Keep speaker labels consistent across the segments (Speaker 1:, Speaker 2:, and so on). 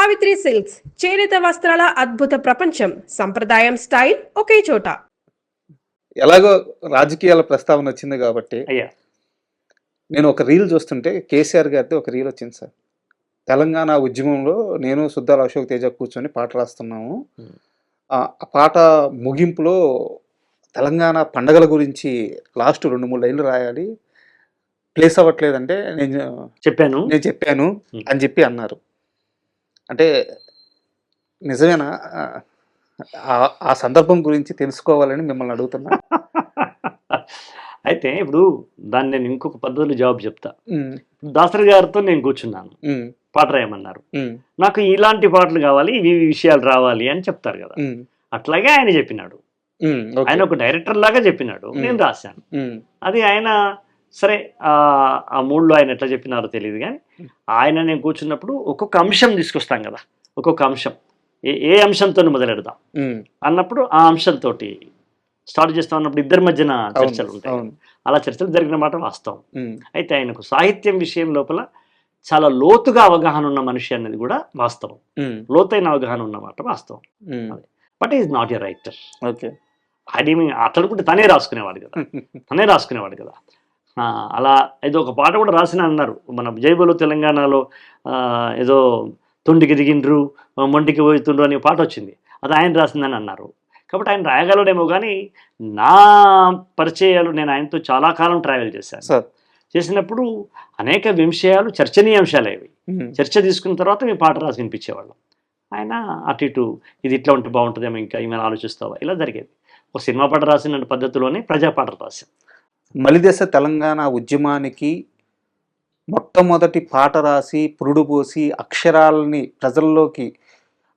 Speaker 1: Savitri silks చేనేత వస్త్రాల అద్భుత ప్రపంచం. సంప్రదాయం స్టైల్ ఒకే చోట.
Speaker 2: ఎలాగో రాజకీయాల ప్రస్తావన వచ్చింది కాబట్టి
Speaker 3: అయ్యా
Speaker 2: నేను ఒక రీల్ చూస్తుంటే కేసీఆర్ గారిది ఒక రీల్ వచ్చింది సార్. తెలంగాణ ఉద్యమంలో నేను సుద్దాల అశోక్ తేజ కూర్చొని పాట రాస్తున్నాము. ఆ పాట ముగింపులో తెలంగాణ పండగల గురించి లాస్ట్ 2-3 లైన్లు రాయాలి, ప్లేస్ అవ్వట్లేదంటే నేను చెప్పాను అని చెప్పి అన్నారు. అంటే నిజమేనా? ఆ సందర్భం గురించి తెలుసుకోవాలని మిమ్మల్ని అడుగుతున్నా.
Speaker 3: అయితే ఇప్పుడు దాన్ని నేను ఇంకొక పద్ధతిలో జవాబు చెప్తా. దాసరి గారితో నేను కూర్చున్నాను, పాట రాయమన్నారు. నాకు ఇలాంటి పాటలు కావాలి, ఇవి విషయాలు రావాలి అని చెప్తారు కదా. అట్లాగే ఆయన చెప్పినాడు, ఆయన ఒక డైరెక్టర్ లాగా చెప్పినాడు, నేను రాశాను. అది ఆయన సరే ఆ మూడ్లో ఆయన ఎట్లా చెప్పినారో తెలియదు, కానీ ఆయన నేను కూర్చున్నప్పుడు ఒక్కొక్క అంశం తీసుకొస్తాం కదా, ఒక్కొక్క అంశం ఏ అంశంతో మొదలెడదాం అన్నప్పుడు ఆ అంశంతో స్టార్ట్ చేస్తాం అన్నప్పుడు ఇద్దరి మధ్యన చర్చలు ఉంటాయి. అలా చర్చలు జరిగిన మాట వాస్తవం. అయితే ఆయనకు సాహిత్యం విషయం లోపల చాలా లోతుగా అవగాహన ఉన్న మనిషి అన్నది కూడా వాస్తవం, లోతైన అవగాహన ఉన్న మాట వాస్తవం. But is not a writer. అది అతను కూడా తనే రాసుకునేవాడు కదా. అలా ఏదో ఒక పాట కూడా రాసిన అన్నారు, మన జైబోలో తెలంగాణలో ఏదో తొండికి దిగిండ్రు మొంటికి పోతుండ్రు అనే పాట వచ్చింది, అది ఆయన రాసిందని అన్నారు. కాబట్టి ఆయన రాయగలడేమో, కానీ నా పరిచయాలు, నేను ఆయనతో చాలా కాలం ట్రావెల్ చేసినప్పుడు అనేక విషయాలు చర్చనీయాంశాలు అవి. చర్చ తీసుకున్న తర్వాత మేము పాట రాసి వినిపించేవాళ్ళం. ఆయన అటు ఇటు ఇది ఇట్లా ఉంటే బాగుంటుందేమో, ఇంకా ఏమైనా ఆలోచిస్తావా, ఇలా జరిగేది. ఒక సినిమా పాట రాసిన పద్ధతిలోనే ప్రజాపాటలు రాశాం.
Speaker 2: మలిదశ తెలంగాణ ఉద్యమానికి మొట్టమొదటి పాట రాసి పురుడు పోసి అక్షరాలని ప్రజల్లోకి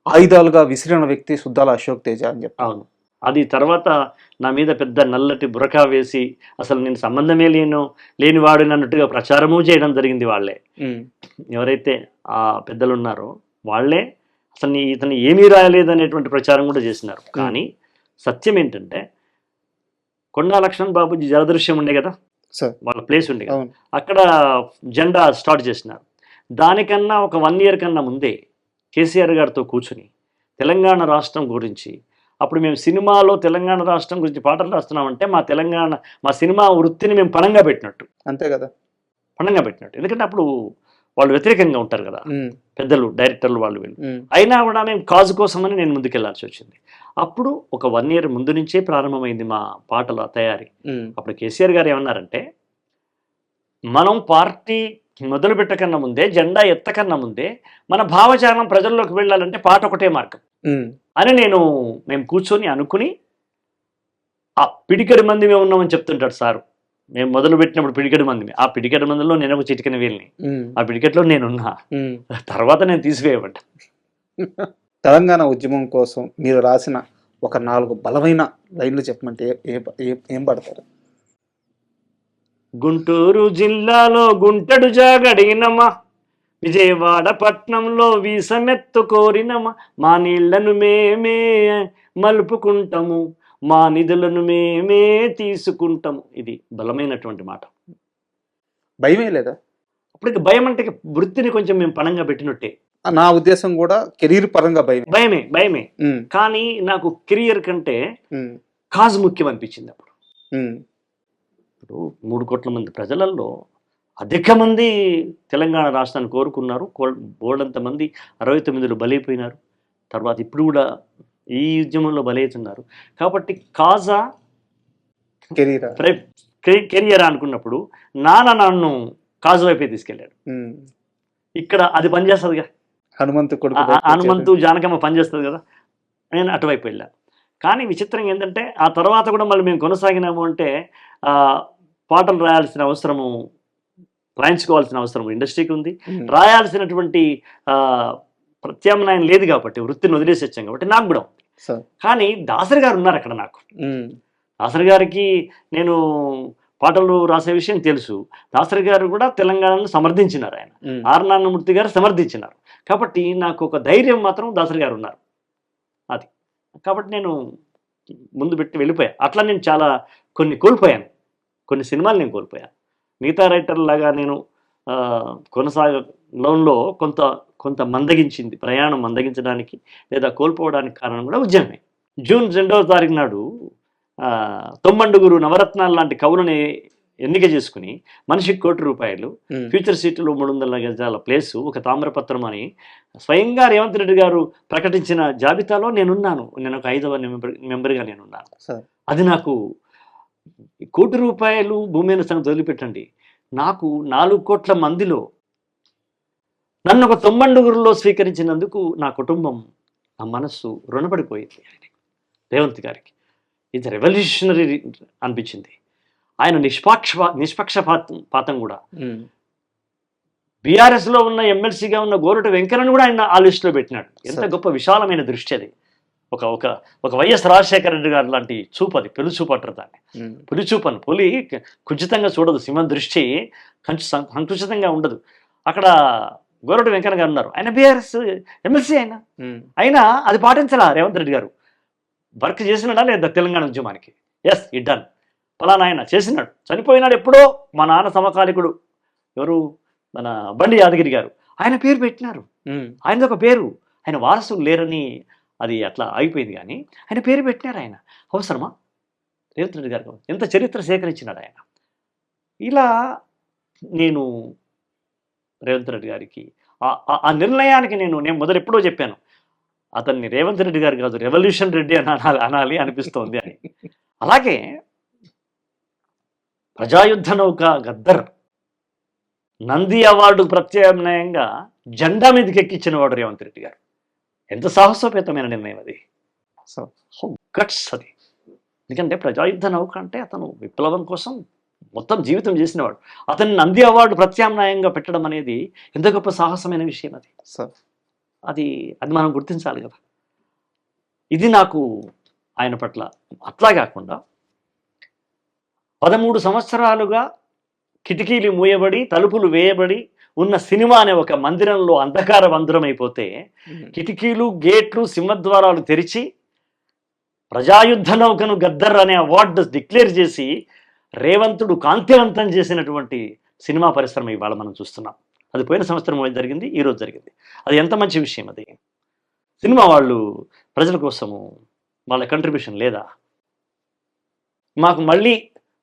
Speaker 2: ఆయుధాలుగా విసిరిన వ్యక్తి సుద్దాల అశోక్ తేజ అని చెప్పి.
Speaker 3: అవును, అది తర్వాత నా మీద పెద్ద నల్లటి బురకా వేసి అసలు నేను సంబంధమే లేనివాడు అన్నట్టుగా ప్రచారము చేయడం జరిగింది. వాళ్ళే ఎవరైతే ఆ పెద్దలు ఉన్నారో వాళ్ళే అసలు ఇతను ఏమీ రాయలేదనేటువంటి ప్రచారం కూడా చేసినారు. కానీ సత్యం ఏంటంటే, కొండా లక్ష్మణ్ బాబుజీ జలదృశ్యం ఉండే కదా, వాళ్ళ ప్లేస్ ఉండే కదా, అక్కడ జెండా స్టార్ట్ చేసినారు. దానికన్నా ఒక 1 year కన్నా ముందే కేసీఆర్ గారితో కూర్చుని తెలంగాణ రాష్ట్రం గురించి, అప్పుడు మేము సినిమాలో తెలంగాణ రాష్ట్రం గురించి పాటలు రాస్తున్నామంటే మా సినిమా వృత్తిని మేము పణంగా పెట్టినట్టు.
Speaker 2: అంతే కదా,
Speaker 3: పణంగా పెట్టినట్టు. ఎందుకంటే అప్పుడు వాళ్ళు వ్యతిరేకంగా ఉంటారు కదా పెద్దలు, డైరెక్టర్లు, వాళ్ళు వీళ్ళు. అయినా కూడా మేము కాజు కోసమని నేను ముందుకెళ్లాల్సి వచ్చింది. అప్పుడు ఒక 1 year ముందు నుంచే ప్రారంభమైంది మా పాటల తయారీ. అప్పుడు కేసీఆర్ గారు ఏమన్నారంటే, మనం పార్టీ మొదలు పెట్టకన్నా ముందే, జెండా ఎత్తకన్నా ముందే మన భావజాలం ప్రజల్లోకి వెళ్ళాలంటే పాట ఒకటే మార్గం అని మేము కూర్చొని అనుకుని, ఆ పిడికడి మంది మేము ఉన్నామని చెప్తుంటాడు సారు. మేము మొదలు పెట్టినప్పుడు పిడికడి మంది, ఆ పిడికడి మందిలో నేను ఒక చిటికెన వీళ్ళని, ఆ పిడికెట్లో నేనున్నా. తర్వాత నేను తీసివేయబడ్డా.
Speaker 2: తెలంగాణ ఉద్యమం కోసం మీరు రాసిన ఒక 4 బలమైన లైన్లు చెప్పమంటే ఏం పడతారు?
Speaker 3: గుంటూరు జిల్లాలో గుంటడు జాగడిగినమా, విజయవాడ పట్నంలో వీసమెత్తు కోరినమా, మా నీళ్లను మేమే మలుపుకుంటాము, మా నిధులను మేమే తీసుకుంటాము. ఇది బలమైనటువంటి మాట.
Speaker 2: భయమే లేదా?
Speaker 3: అప్పటికి భయం అంటే వృత్తిని కొంచెం మేము పణంగా పెట్టినట్టే.
Speaker 2: నా ఉద్దేశం కూడా కెరీర్ పరంగా
Speaker 3: భయమే. కానీ నాకు కెరియర్ కంటే కాజ్ ముఖ్యం అనిపించింది అప్పుడు. ఇప్పుడు 3 కోట్ల మంది ప్రజలలో అధిక మంది తెలంగాణ రాష్ట్రాన్ని కోరుకున్నారు. బోల్డంత మంది 69లో బలైపోయినారు. తర్వాత ఇప్పుడు కూడా ఈ ఉద్యమంలో బలవుతున్నారు. కాబట్టి కాజా కెరియర్ అనుకున్నప్పుడు నన్ను కాజు వైపే తీసుకెళ్ళాడు. ఇక్కడ అది పనిచేస్తుందిగా, హనుమంతు జానకమ్మ పనిచేస్తుంది కదా, నేను అటువైపు వెళ్ళాను. కానీ విచిత్రంగా ఏంటంటే, ఆ తర్వాత కూడా మళ్ళీ మేము కొనసాగినాము అంటే పాటలు రాయించుకోవాల్సిన అవసరం ఇండస్ట్రీకి ఉంది. రాయాల్సినటువంటి ప్రత్యామ్నాయం లేదు కాబట్టి, వృత్తిని వదిలేసి వచ్చాం కాబట్టి నాకు కూడా ఉంది. కానీ దాసరి గారు ఉన్నారు అక్కడ. నాకు దాసరి గారికి నేను పాటలు రాసే విషయం తెలుసు. దాసరి గారు కూడా తెలంగాణను సమర్థించినారు, ఆయన ఆర్ నారాయణమూర్తి గారు సమర్థించినారు. కాబట్టి నాకు ఒక ధైర్యం మాత్రం దాసరి గారు ఉన్నారు. అది కాబట్టి నేను ముందు పెట్టి వెళ్ళిపోయా. అట్లా నేను చాలా కొన్ని కోల్పోయాను, కొన్ని సినిమాలు నేను కోల్పోయాను. మిగతా రైటర్లాగా నేను కొనసాగడంలో కొంత కొంత మందగించింది, ప్రయాణం మందగించడానికి లేదా కోల్పోవడానికి కారణం కూడా ఉద్యమమే. జూన్ 2వ తారీఖు నాడు తొమ్మండుగురు నవరత్నాలు లాంటి కవులని ఎన్నిక చేసుకుని మనిషికి ₹1,00,00,000, ఫ్యూచర్ సిటీలో 300 గజాల ప్లేసు, ఒక తామ్రపత్రం అని స్వయంగా రేవంత్ రెడ్డి గారు ప్రకటించిన జాబితాలో నేనున్నాను. నేను ఒక 5వ మెంబర్గా నేనున్నాను. అది నాకు ₹1,00,00,000 భూమి అయిన సంగతి వదిలిపెట్టండి. నాకు 4 కోట్ల మందిలో నన్ను ఒక తొమ్మండుగురులో స్వీకరించినందుకు నా కుటుంబం, నా మనస్సు రుణపడిపోయింది రేవంత్ గారికి. ఇది రెవల్యూషనరీ అనిపించింది. ఆయన నిష్పక్షపాతం కూడా. బీఆర్ఎస్లో ఉన్న ఎమ్మెల్సీగా ఉన్న గోరట వెంకన్నను కూడా ఆయన ఆ లిస్టులో పెట్టినాడు. ఎంత గొప్ప విశాలమైన దృష్టి అది. ఒక ఒక ఒక వైఎస్ రాజశేఖర రెడ్డి గారు లాంటి చూపు అది, పెళ్లి చూపు అంటారు దాన్ని. పులి చూపు అని, పులి కుచితంగా చూడదు, సింహం దృష్టి సంకుచితంగా ఉండదు. అక్కడ గోరట వెంకన్న గారు ఉన్నారు, ఆయన బీఆర్ఎస్ ఎమ్మెల్సీ అయినా అది పాటించాలా రేవంత్ రెడ్డి గారు. వర్క్ చేసినాడా లేదా తెలంగాణ ఉద్యమానికి? Yes, it done. పలానా ఆయన చేసినాడు, చనిపోయినాడు ఎప్పుడో. మా నాన్న సమకాలికుడు ఎవరు, మన బండి యాదగిరి గారు, ఆయన పేరు పెట్టినారు. ఆయనది ఒక పేరు, ఆయన వారసులు లేరని అది అట్లా అయిపోయింది, కానీ ఆయన పేరు పెట్టినారు. ఆయన అవసరమా? రేవంత్ రెడ్డి గారు ఎంత చరిత్ర సేకరించినాడు ఆయన. ఇలా నేను రేవంత్ రెడ్డి గారికి ఆ నిర్ణయానికి నేను మొదలు ఎప్పుడో చెప్పాను, అతన్ని రేవంత్ రెడ్డి గారు కాదు, రెవల్యూషన్ రెడ్డి అని అనాలి అనిపిస్తోంది అని. అలాగే ప్రజాయుద్ధ నౌక గద్దర్ నంది అవార్డు ప్రత్యామ్నాయంగా జెండా మీదకి ఎక్కించిన వాడు రేవంత్ రెడ్డి గారు. ఎంత సాహసోపేతమైన నిర్ణయం అది, గట్స్ అది. ఎందుకంటే ప్రజాయుద్ధ నౌక అంటే అతను విప్లవం కోసం మొత్తం జీవితం చేసినవాడు. అతన్ని నంది అవార్డు ప్రత్యామ్నాయంగా పెట్టడం అనేది ఎంత గొప్ప సాహసమైన విషయం అది. అది అది మనం గుర్తించాలి కదా. ఇది నాకు ఆయన పట్ల. అట్లా కాకుండా 13 సంవత్సరాలుగా కిటికీలు మూయబడి తలుపులు వేయబడి ఉన్న సినిమా అనే ఒక మందిరంలో అంధకార మందిరమైపోతే కిటికీలు గేట్లు సింహద్వారాలు తెరిచి ప్రజాయుద్ధ నౌకను గద్దర్ అనే అవార్డు డిక్లేర్ చేసి రేవంతుడు కాంతివంతం చేసినటువంటి సినిమా పరిశ్రమ ఇవాళ మనం చూస్తున్నాం. అది పోయిన సంవత్సరం జరిగింది, ఈరోజు జరిగింది. అది ఎంత మంచి విషయం అది. సినిమా వాళ్ళు ప్రజల కోసము వాళ్ళ కంట్రిబ్యూషన్ లేదా? మాకు మళ్ళీ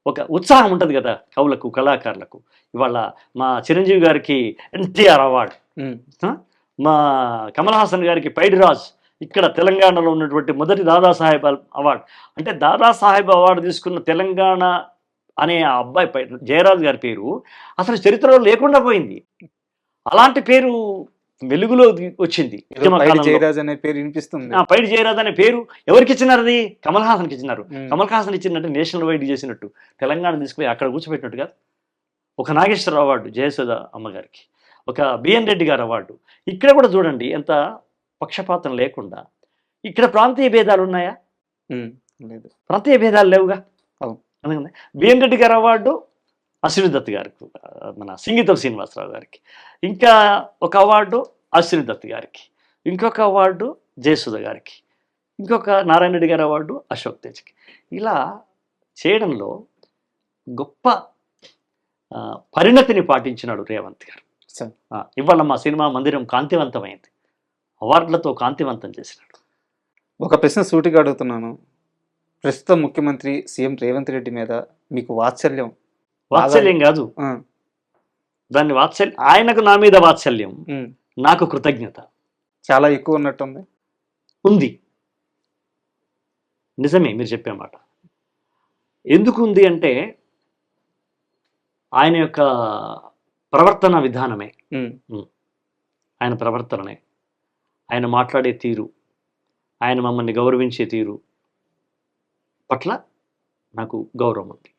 Speaker 3: ఒక ఉత్సాహం ఉంటుంది కదా కవులకు, కళాకారులకు. ఇవాళ మా చిరంజీవి గారికి ఎన్టీఆర్ అవార్డు, మా కమల్ హాసన్ గారికి పైడిరాజ్, ఇక్కడ తెలంగాణలో ఉన్నటువంటి మొదటి దాదాసాహెబ్ అవార్డు. అంటే దాదాసాహెబ్ అవార్డు తీసుకున్న తెలంగాణ అనే ఆ అబ్బాయి జయరాజ్ గారి పేరు అసలు చరిత్రలో లేకుండా పోయింది. అలాంటి పేరు వెలుగులో వచ్చింది.
Speaker 2: జయరాజ్ అనే పేరు వినిపిస్తుంది.
Speaker 3: పైడి జయరాజ్ అనే పేరు ఎవరికి ఇచ్చినారు? అది కమల్ హాసన్కి ఇచ్చినారు. కమల్ హాసన్ ఇచ్చినట్టు నేషనల్ వైడ్ చేసినట్టు తెలంగాణ తీసుకుపోయి అక్కడ కూర్చోబెట్టినట్టుగా. ఒక నాగేశ్వర అవార్డు జయసుధ అమ్మగారికి, ఒక బిఎన్ రెడ్డి గారు అవార్డు. ఇక్కడ కూడా చూడండి ఎంత పక్షపాతం లేకుండా. ఇక్కడ ప్రాంతీయ భేదాలు ఉన్నాయా?
Speaker 2: లేదు,
Speaker 3: ప్రాంతీయ భేదాలు లేవుగా. బిఎన్ రెడ్డి గారు అవార్డు అశ్విని దత్ గారికి, మన సింగీతం శ్రీనివాసరావు గారికి. ఇంకా ఒక అవార్డు అశ్విని దత్ గారికి, ఇంకొక అవార్డు జయసుధ గారికి, ఇంకొక నారాయణ రెడ్డి గారి అవార్డు అశోక్ తేజ్కి. ఇలా చేయడంలో గొప్ప పరిణతిని పాటించినాడు రేవంత్ గారు. ఇవాళ మా సినిమా మందిరం కాంతివంతమైంది, అవార్డులతో కాంతివంతం చేసినాడు.
Speaker 2: ఒక ప్రశ్న సూటిగా అడుగుతున్నాను. ప్రస్తుత ముఖ్యమంత్రి సీఎం రేవంత్ రెడ్డి మీద మీకు వాత్సల్యం
Speaker 3: కాదు, దాన్ని వాత్సల్యం, ఆయనకు నా మీద వాత్సల్యం, నాకు కృతజ్ఞత
Speaker 2: చాలా ఎక్కువ ఉన్నట్టుంది.
Speaker 3: ఉంది, నిజమే మీరు చెప్పే మాట. ఎందుకు ఉంది అంటే ఆయన యొక్క ప్రవర్తన విధానమే, ఆయన ప్రవర్తననే, ఆయన మాట్లాడే తీరు, ఆయన మమ్మల్ని గౌరవించే తీరు పట్ల నాకు గౌరవం ఉంది.